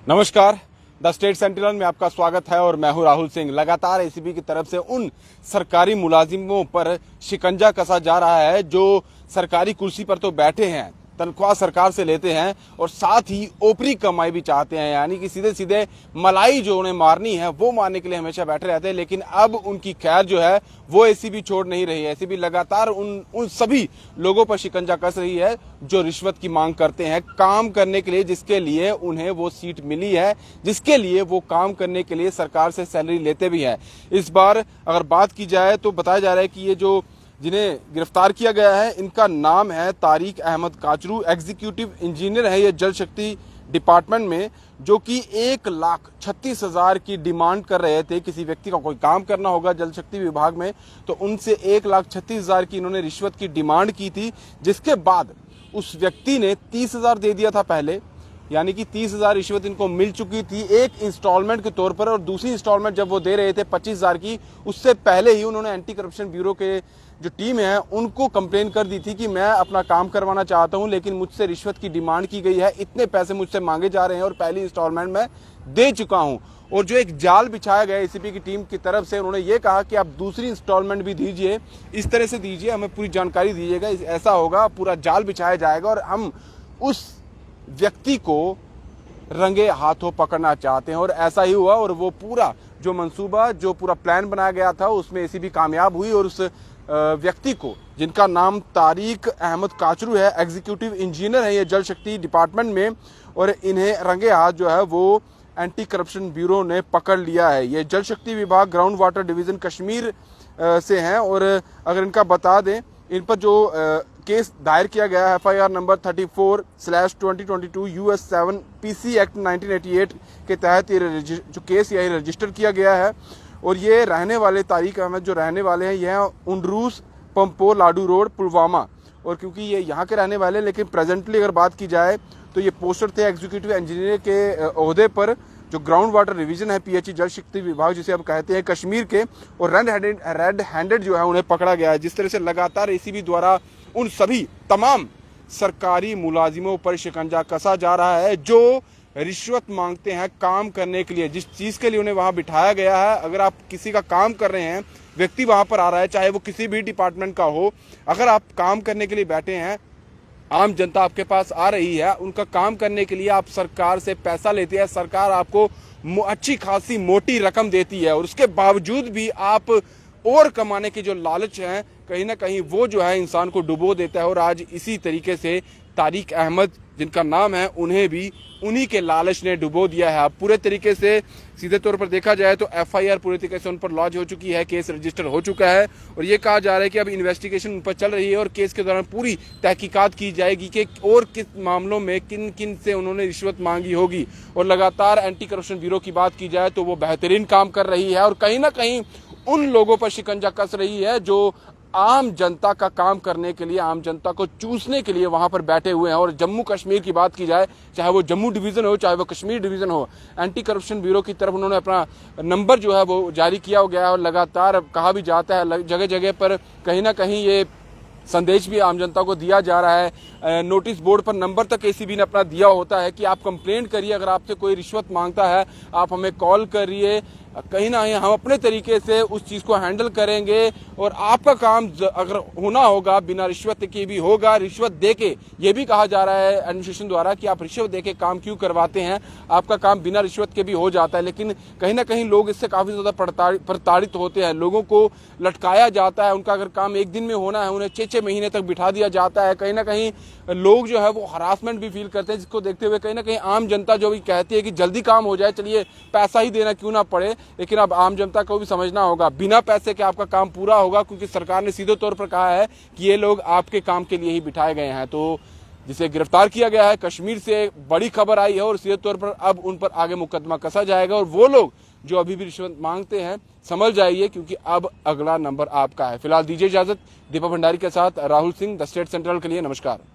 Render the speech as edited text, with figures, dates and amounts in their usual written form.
नमस्कार, the state sentinel में आपका स्वागत है और मैं हूं राहुल सिंह। लगातार एसीबी की तरफ से उन सरकारी मुलाजिमों पर शिकंजा कसा जा रहा है जो सरकारी कुर्सी पर तो बैठे हैं, तनख्वाह सरकार से लेते हैं और साथ ही ओपरी कमाई भी चाहते हैं, यानी कि सीधे सीधे मलाई जो उन्हें मारनी है वो मारने के लिए हमेशा बैठे रहते हैं। लेकिन अब उनकी खैर जो है वो एसीबी छोड़ नहीं रही है। एसीबी लगातार उन सभी लोगों पर शिकंजा कस रही है जो रिश्वत की मांग करते हैं काम करने के लिए, जिसके लिए उन्हें वो सीट मिली है, जिसके लिए वो काम करने के लिए सरकार से सैलरी लेते भी हैं। इस बार अगर बात की जाए तो बताया जा रहा है कि ये जो जिन्हें गिरफ्तार किया गया है इनका नाम है तारिक अहमद काचरू। एग्जीक्यूटिव इंजीनियर है ये जल शक्ति डिपार्टमेंट में, जो कि 1,36,000 की डिमांड कर रहे थे। किसी व्यक्ति का कोई काम करना होगा जल शक्ति विभाग में तो उनसे 1,36,000 की इन्होंने रिश्वत की डिमांड की थी, जिसके बाद उस व्यक्ति ने 30,000 दे दिया था पहले, यानी कि 30,000 रिश्वत इनको मिल चुकी थी एक इंस्टॉलमेंट के तौर पर। और दूसरी इंस्टॉलमेंट जब वो दे रहे थे 25,000 की, उससे पहले ही उन्होंने एंटी करप्शन ब्यूरो के जो टीम है उनको कंप्लेन कर दी थी कि मैं अपना काम करवाना चाहता हूं लेकिन मुझसे रिश्वत की डिमांड की गई है, इतने पैसे मुझसे मांगे जा रहे हैं और पहली इंस्टॉलमेंट में दे चुका हूं। और जो एक जाल बिछाया गया एसीबी की टीम की तरफ से, उन्होंने ये कहा कि आप दूसरी इंस्टॉलमेंट भी दीजिए, इस तरह से दीजिए, हमें पूरी जानकारी दीजिएगा, ऐसा होगा, पूरा जाल बिछाया जाएगा और हम उस व्यक्ति को रंगे हाथों पकड़ना चाहते हैं। और ऐसा ही हुआ और वो पूरा जो मंसूबा, जो पूरा प्लान बनाया गया था उसमें एसीबी कामयाब हुई और उस व्यक्ति को, जिनका नाम तारिक अहमद काचरू है, एग्जीक्यूटिव इंजीनियर है ये जल शक्ति डिपार्टमेंट में, और इन्हें रंगे हाथ जो है वो एंटी करप्शन ब्यूरो ने पकड़ लिया है। ये जल शक्ति विभाग ग्राउंड वाटर डिवीजन कश्मीर से हैं। और अगर इनका बता दें, इन पर जो केस दायर किया गया है FIR number 34/2022 US 7 PC act 1988 के तहत ये जो केस यही रजिस्टर किया गया है। और ये रहने वाले तारिक अहमद जो रहने वाले हैं ये उंडरूस पंपो लाडू रोड पुलवामा, और क्योंकि ये यहाँ के रहने वाले, लेकिन प्रेजेंटली अगर बात की जाए तो ये पोस्टर थे एग्जीक्यूटिव इंजीनियर के ओहदे पर, जो ग्राउंड वाटर डिवीजन है PHE जल शक्ति विभाग जिसे हम कहते हैं कश्मीर के। और रेड हैंडेड जो है उन्हें पकड़ा गया है। जिस तरह से लगातार एसीबी द्वारा उन सभी तमाम सरकारी मुलाजिमों पर शिकंजा कसा जा रहा है जो रिश्वत मांगते हैं काम करने के लिए, जिस चीज के लिए उन्हें वहां बिठाया गया है। अगर आप किसी का काम कर रहे हैं, व्यक्ति वहां पर आ रहा है, चाहे वो किसी भी डिपार्टमेंट का हो, अगर आप काम करने के लिए बैठे हैं, आम जनता आपके पास आ रही है, उनका काम करने के लिए आप सरकार से पैसा लेते हैं, सरकार आपको अच्छी खासी मोटी रकम देती है और उसके बावजूद भी आप और कमाने की जो लालच है कहीं ना कहीं वो जो है इंसान को डुबो देता है। और आज इसी तरीके से तारिक अहमद जिनका नाम है उन्हें भी उन्हीं के लालच ने डुबो दिया है। अब पूरे तरीके से सीधे तौर पर देखा जाए तो FIR पूरे तरीके से उन पर लॉन्च हो चुकी है, केस रजिस्टर हो चुका है और ये कहा जा रहा है कि अब इन्वेस्टिगेशन उन पर चल रही है और केस के दौरान पूरी तहकीकात की जाएगी कि और किस मामलों में किन किन से उन्होंने रिश्वत मांगी होगी। और लगातार एंटी करप्शन ब्यूरो की बात की जाए तो वो बेहतरीन काम कर रही है और कहीं ना कहीं उन लोगों पर शिकंजा कस रही है जो आम जनता का काम करने के लिए, आम जनता को चूसने के लिए वहां पर बैठे हुए हैं। और जम्मू कश्मीर की बात की जाए, चाहे वो जम्मू डिवीजन हो चाहे वो कश्मीर डिवीजन हो, एंटी करप्शन ब्यूरो की तरफ उन्होंने अपना नंबर जो है वो जारी किया गया है और लगातार कहा भी जाता है जगह जगह पर कहीं ना कहीं ये संदेश भी आम जनता को दिया जा रहा है। नोटिस बोर्ड पर नंबर तक एसीबी ने अपना दिया होता है कि आप कंप्लेंट करिए, अगर आपसे कोई रिश्वत मांगता है आप हमें कॉल करिए, कहीं ना कहीं हम अपने तरीके से उस चीज को हैंडल करेंगे और आपका काम अगर होना होगा बिना रिश्वत के भी होगा। रिश्वत देके, ये भी कहा जा रहा है एडमिनिस्ट्रेशन द्वारा कि आप रिश्वत देके काम क्यों करवाते हैं, आपका काम बिना रिश्वत के भी हो जाता है। लेकिन कहीं ना कहीं लोग इससे काफी ज्यादा प्रताड़ित होते हैं, लोगों को लटकाया जाता है, उनका अगर काम एक दिन में होना है उन्हें 6-6 महीने तक बिठा दिया जाता है। कहीं ना कहीं लोग जो है वो हरासमेंट भी फील करते हैं, जिसको देखते हुए कहीं ना कहीं आम जनता जो भी कहती है कि जल्दी काम हो जाए, चलिए पैसा ही देना क्यों ना पड़े। लेकिन अब आम जनता को भी समझना होगा बिना पैसे के आपका काम पूरा होगा, क्योंकि सरकार ने सीधे तौर पर कहा है कि ये लोग आपके काम के लिए ही बिठाए गए हैं। तो जिसे गिरफ्तार किया गया है, कश्मीर से बड़ी खबर आई है और सीधे तौर पर अब उन पर आगे मुकदमा कसा जाएगा। और वो लोग जो अभी भी रिश्वत मांगते हैं समझ जाइए, क्योंकि अब अगला नंबर आपका है। फिलहाल दीजिए इजाजत। दीपक भंडारी के साथ Rahul Singh, the state central के लिए। नमस्कार।